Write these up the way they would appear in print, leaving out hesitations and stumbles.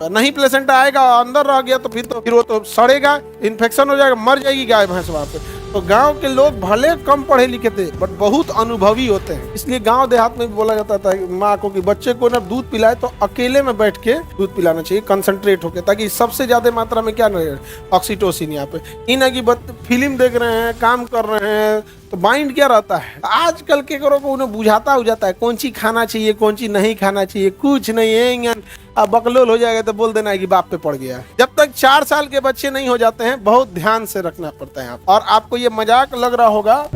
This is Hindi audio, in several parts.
नहीं प्लेसेंटा आएगा अंदर रह गया तो फिर वो तो सड़ेगा, इन्फेक्शन हो जाएगा, मर जाएगी गाय भैंस वहां पे। तो गांव के लोग भले कम पढ़े लिखे थे बट बहुत अनुभवी होते हैं। इसलिए गांव देहात में भी बोला जाता था माँ को कि बच्चे को ना दूध पिलाए तो अकेले में बैठ के दूध पिलाना चाहिए, कंसंट्रेट होके, ताकि सबसे ज्यादा मात्रा में क्या रहे, ऑक्सीटोसिन। यहाँ पे इन है कि फिल्म देख रहे हैं, काम कर रहे हैं, तो माइंड क्या रहता है। आजकल के करो को उन्हें बुझाता हो जाता है कौन चीज खाना चाहिए कौन चीज नहीं खाना चाहिए, कुछ नहीं है। अब बकलोल हो जाएगा तो बोल देना है कि बाप पे पड़ गया है। जब तक 4 साल के बच्चे नहीं हो जाते हैं बहुत ध्यान से रखना पड़ता है। और आपको ये मजाक लग रहा होगा,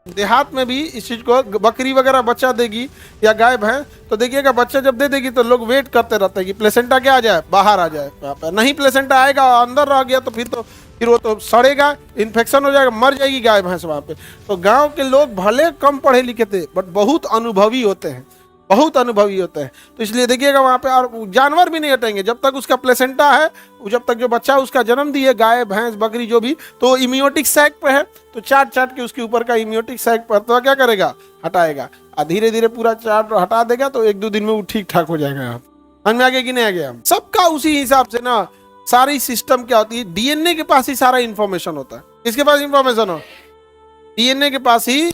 देहात में भी इस चीज को बकरी वगैरह बच्चा देगी या गाय भैंस, तो देखिएगा बच्चा जब दे देगी तो लोग वेट करते रहते हैं कि प्लेसेंटा क्या आ जाए, बाहर आ जाए। नहीं प्लेसेंटा आएगा अंदर रह गया तो फिर वो तो सड़ेगा, इन्फेक्शन हो जाएगा, मर जाएगी गाय भैंस वहां पे। तो गांव के लोग भले कम पढ़े लिखे थे बट बहुत अनुभवी होते हैं, बहुत अनुभवी होते हैं। तो इसलिए देखिएगा वहां पे, और जानवर भी नहीं हटेंगे जब तक उसका प्लेसेंटा है, जब तक जो बच्चा उसका जन्म दिए, गाय भैंस बकरी जो भी, तो इम्यूनिटिक सैक पे है, तो चाट के उसके ऊपर का इम्यूनिटिक सैक पर तो क्या करेगा, हटाएगा। और धीरे धीरे पूरा चाट हटा देगा तो 1-2 दिन में वो ठीक ठाक हो जाएगा। समझ में आ गया कि नहीं आ गया? सबका उसी हिसाब से ना सारी सिस्टम क्या होती है, डीएनए के पास ही सारा इंफॉर्मेशन होता है। किसके पास इंफॉर्मेशन हो? डीएनए के पास ही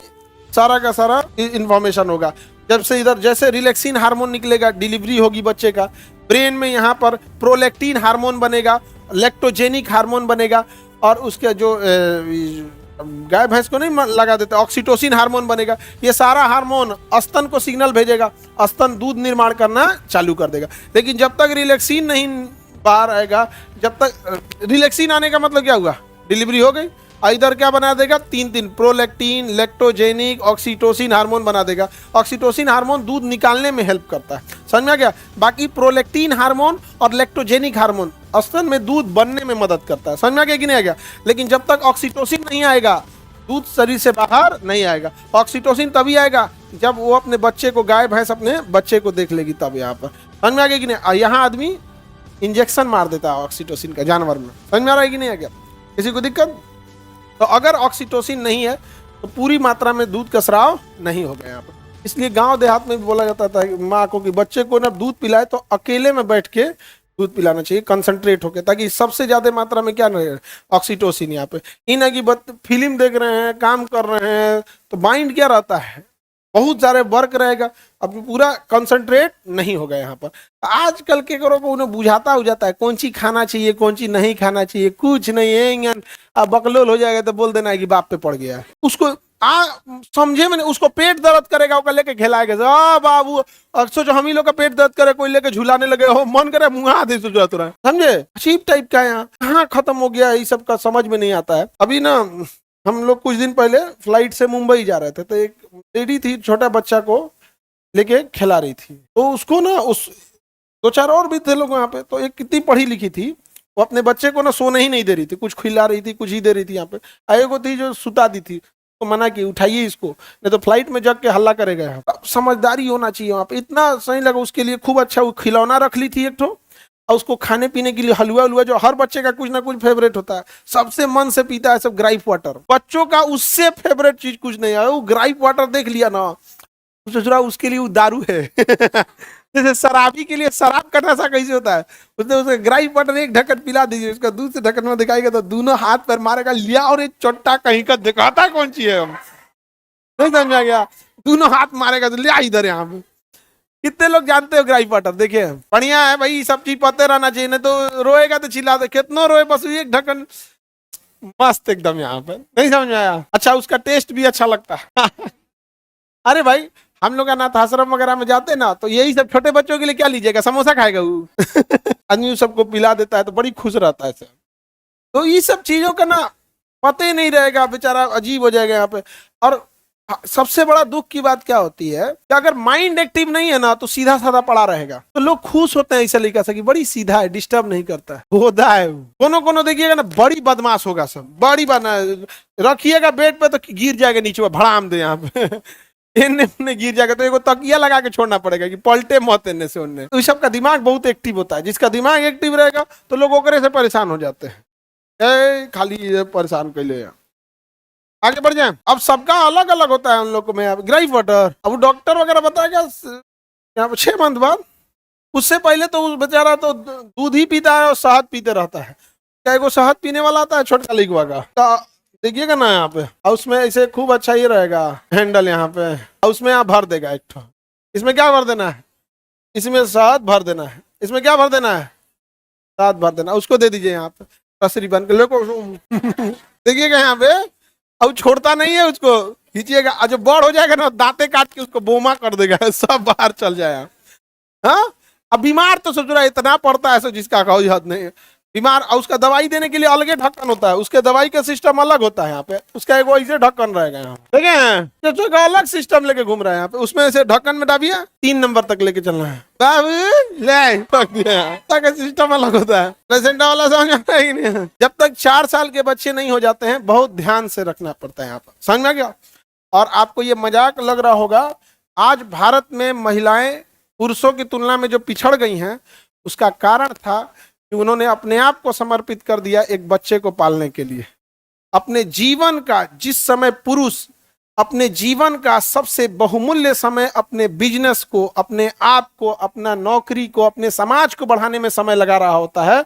सारा का सारा इंफॉर्मेशन होगा। जब से इधर जैसे रिलैक्सिन हार्मोन निकलेगा, डिलीवरी होगी बच्चे का, ब्रेन में यहाँ पर प्रोलैक्टिन हार्मोन बनेगा, लैक्टोजेनिक हार्मोन बनेगा, और उसके जो गाय भैंस को नहीं लगा देते ऑक्सीटोसिन हार्मोन बनेगा। ये सारा हार्मोन स्तन को सिग्नल भेजेगा, स्तन दूध निर्माण करना चालू कर देगा। लेकिन जब तक रिलैक्सिन नहीं बाहर आएगा, जब तक रिलैक्सिन आने का मतलब क्या हुआ, डिलीवरी हो गई। इधर क्या बना देगा, 3 प्रोलैक्टिन, लैक्टोजेनिक, ऑक्सीटोसिन हार्मोन बना देगा। ऑक्सीटोसिन हार्मोन दूध निकालने में हेल्प करता है, समझ में आ गया? बाकी प्रोलैक्टिन हार्मोन और लैक्टोजेनिक हार्मोन स्तन में दूध बनने में मदद करता है, समझ में आ गया कि नहीं आ गया? लेकिन जब तक ऑक्सीटोसिन नहीं आएगा दूध शरीर से बाहर नहीं आएगा। ऑक्सीटोसिन तभी आएगा जब वो अपने बच्चे को, गाय भैंस अपने बच्चे को देख लेगी, तब यहाँ पर। समझ में आ गया कि नहीं? यहाँ आदमी इंजेक्शन मार देता है ऑक्सीटोसिन का जानवर में, समझ में आ रहा है कि नहीं आ गया? किसी को दिक्कत? तो अगर ऑक्सीटोसिन नहीं है तो पूरी मात्रा में दूध का स्राव नहीं होगा यहाँ पर। इसलिए गांव देहात में भी बोला जाता था माँ को कि बच्चे को ना दूध पिलाए तो अकेले में बैठ के दूध पिलाना चाहिए, कंसंट्रेट होके, ताकि सबसे ज्यादा मात्रा में क्या रहे, ऑक्सीटोसिन। यहाँ पे इन है कि फिल्म देख रहे हैं, काम कर रहे हैं, तो माइंड क्या रहता है, बहुत सारे वर्क रहेगा, अब पूरा कंसंट्रेट नहीं होगा यहाँ पर। आजकल के करो को उन्हें बुझाता हो जाता है कौन चीज खाना चाहिए कौन चीज नहीं खाना चाहिए, कुछ नहीं है। अब बकलोल हो जाएगा तो बोल देना है कि बाप पे पड़ गया है। उसको समझे मैंने, उसको पेट दर्द करेगा, वो लेके खिलाएगा, बाबू सोचो हम ही लोग का पेट दर्द करे कोई लेके झुलाने लगे हो, मन करे मुंह हाथ ही सुझा तुरंत, समझे? अजीब टाइप का यहाँ कहाँ खत्म हो गया, ये सब का समझ में नहीं आता है। अभी ना हम लोग कुछ दिन पहले फ्लाइट से मुंबई जा रहे थे, तो एक लेडी थी छोटा बच्चा को लेके खिला रही थी, तो उसको ना उस 2-4 और भी थे लोग वहाँ पे, तो एक कितनी पढ़ी लिखी थी, वो अपने बच्चे को ना सोने ही नहीं दे रही थी, कुछ खिला रही थी कुछ ही दे रही थी। यहाँ पे आएगो थी जो सुता दी थी, तो मना की उठाइए इसको नहीं तो फ्लाइट में जग के हल्ला करेगा। यहाँ समझदारी होना चाहिए वहाँ पे, इतना सही लगा। उसके लिए खूब अच्छा वो खिलौना रख ली थी एक ठो, और उसको खाने पीने के लिए हलवा उलवा, जो हर बच्चे का कुछ ना कुछ फेवरेट होता है, सबसे मन से पीता है सब ग्राइप वाटर। बच्चों का उससे फेवरेट चीज कुछ नहीं है, वो ग्राइप वाटर देख लिया ना, सोच रहा उसके लिए वो दारू है। जैसे शराबी के लिए शराब का नशा कैसे होता है, उसने ग्राइप वाटर एक ढक्कन पिला दीजिए, उसका दूसरे ढक्कन में दिखाएगा तो दोनों हाथ पैर मारेगा, लिया और एक चोट्टा कहीं का दिखाता कौन सी है, हम नहीं समझा गया, दोनों हाथ मारेगा तो लिया इधर। यहाँ पे कितने लोग जानते हो ग्राइप वाटर? देखिए बढ़िया है भाई, सब चीज पते रहना चाहिए, नहीं तो रोएगा तो चिल्ला दे, कितना रोए, बस एक ढक्कन मस्त एकदम। यहाँ पे नहीं समझ में आया? अच्छा उसका टेस्ट भी अच्छा लगता है। अरे भाई हम लोग अनाथ आश्रम वगैरह में जाते ना, तो यही सब छोटे बच्चों के लिए क्या लीजिएगा, समोसा खाएगा वो। आदमी सबको पिला देता है तो बड़ी खुश रहता है सब। तो ये सब चीजों का ना पता ही नहीं रहेगा, बेचारा अजीब हो जाएगा यहाँ पे। और हाँ, सबसे बड़ा दुख की बात क्या होती है कि अगर माइंड एक्टिव नहीं है ना तो सीधा साधा पड़ा रहेगा, तो लोग खुश होते हैं इसे लेकर कि बड़ी सीधा है, डिस्टर्ब नहीं करता है, होता है। कोनो कोनो देखिएगा ना बड़ी बदमाश होगा, सब बड़ी बना रखिएगा बेड पे तो गिर जाएगा नीचे में, भड़ाम दे यहाँ पे इन्ने उन्ने गिर जाएगा, तो एगो तकिया लगा के छोड़ना पड़ेगा कि पलटे मत इन्ने से उन्ने। तो सबका दिमाग बहुत एक्टिव होता है, जिसका दिमाग एक्टिव रहेगा तो लोग ओकरे से परेशान हो जाते हैं, खाली ये परेशान कर ले। आगे बढ़ जाए। अब सबका अलग अलग होता है उन लोगों में। ग्राइफ वाटर, अब डॉक्टर वगैरह बताएगा यहाँ पे 6 मंथ बाद। उससे पहले तो उस बेचारा तो दूध ही पीता है और शहद पीते रहता है। क्या एगो शहद पीने वाला आता है छोटका लिखवा का, देखिएगा ना यहाँ पे, और उसमें ऐसे खूब अच्छा ही रहेगा हैंडल यहाँ पे, और उसमें आप भर देगा एक ठो। इसमें क्या भर देना है, इसमें शहद भर देना है, इसमें क्या भर देना है, शहद भर देना, उसको दे दीजिए यहाँ पे कसरी बन के लोग देखिएगा यहाँ पे। अब छोड़ता नहीं है उसको, खींचिएगा, जो बड़ हो जाएगा ना दांते काट के उसको बोमा कर देगा, सब बाहर चल जाएगा। हाँ, अब बीमार तो सोच रहा है इतना पड़ता है जिसका कोई हद नहीं है। बीमार, और उसका दवाई देने के लिए अलग ढक्कन होता है, उसके दवाई का सिस्टम अलग होता है यहाँ पे, उसका एक ऐसे ढक्कन रहेगा यहाँ, देखे का अलग सिस्टम लेके घूम रहा है यहाँ पे। उसमें से ढक्कन में डाबिए, 3 नंबर तक लेके चलना है, सिस्टम अलग होता है। प्लेसेंटा वाला समझ में आया कि नहीं? जब तक 4 साल के बच्चे नहीं हो जाते हैं बहुत ध्यान से रखना पड़ता है यहाँ पर, समझ में गया। और आपको ये मजाक लग रहा होगा, आज भारत में महिलाएं पुरुषों की तुलना में जो पिछड़ गई हैं, उसका कारण था कि उन्होंने अपने आप को समर्पित कर दिया एक बच्चे को पालने के लिए। अपने जीवन का, जिस समय पुरुष अपने जीवन का सबसे बहुमूल्य समय अपने बिजनेस को, अपने आप को, अपना नौकरी को, अपने समाज को बढ़ाने में समय लगा रहा होता है,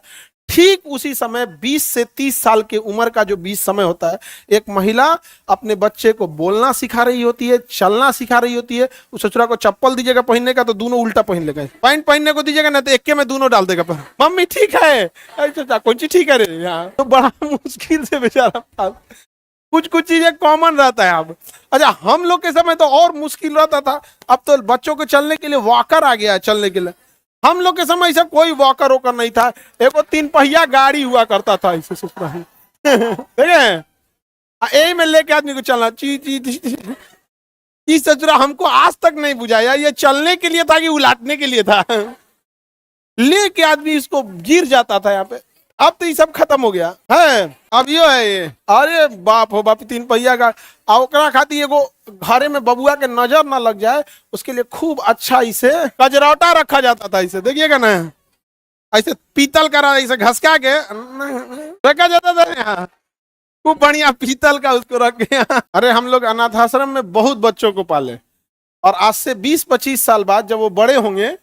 ठीक उसी समय 20 से 30 साल के उम्र का जो 20 समय होता है, एक महिला अपने बच्चे को बोलना सिखा रही होती है, चलना सिखा रही होती है। उस ससुरा को चप्पल दीजिएगा पहनने का तो दोनों उल्टा पहन लेगा, पैंट पहनने को दीजिएगा ना तो एक में दोनों डाल देगा। मम्मी ठीक है, कौन सी ठीक है रे, यहाँ तो बड़ा मुश्किल से बेचारा, कुछ कुछ चीजें कॉमन रहता है। अब अच्छा, हम लोग के समय तो और मुश्किल रहता था, अब तो बच्चों को चलने के लिए वॉकर आ गया है चलने के लिए। हम लोग के समय ऐसा कोई वॉकर वोकर नहीं था, एक 3 पहिया गाड़ी हुआ करता था ऐसे सुपना है यही में लेके आदमी को चलना चीज सचुरा हमको आज तक नहीं बुझाया, ये चलने के लिए था कि उलाटने के लिए था लेके आदमी इसको गिर जाता था यहाँ पे। अब तो ये सब खत्म हो गया है, अब यो है ये, अरे बाप हो बाप, 3 पहिया का ओकरा खाती एगो घरे में बबुआ के नजर ना लग जाए उसके लिए खूब अच्छा इसे कजरौटा रखा जाता था। इसे देखिएगा ना, ऐसे पीतल का ऐसे घसका के रखा जाता था यहाँ, खूब बढ़िया पीतल का उसको रख के। अरे हम लोग अनाथ आश्रम में बहुत बच्चों को पाले, और आज से 20-25 साल बाद जब वो बड़े होंगे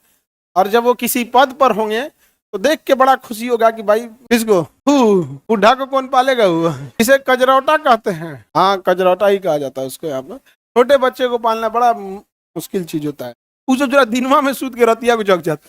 और जब वो किसी पद पर होंगे तो देख के बड़ा खुशी होगा कि भाई इसको बुढ़ा को कौन पालेगा, हुआ इसे कजरौटा कहते हैं। हाँ, कजरौटा ही कहा जाता है उसको यहाँ पर। छोटे बच्चे को पालना बड़ा मुश्किल चीज होता है, उसे जो दिनवा में सूत के रतिया को जग जाता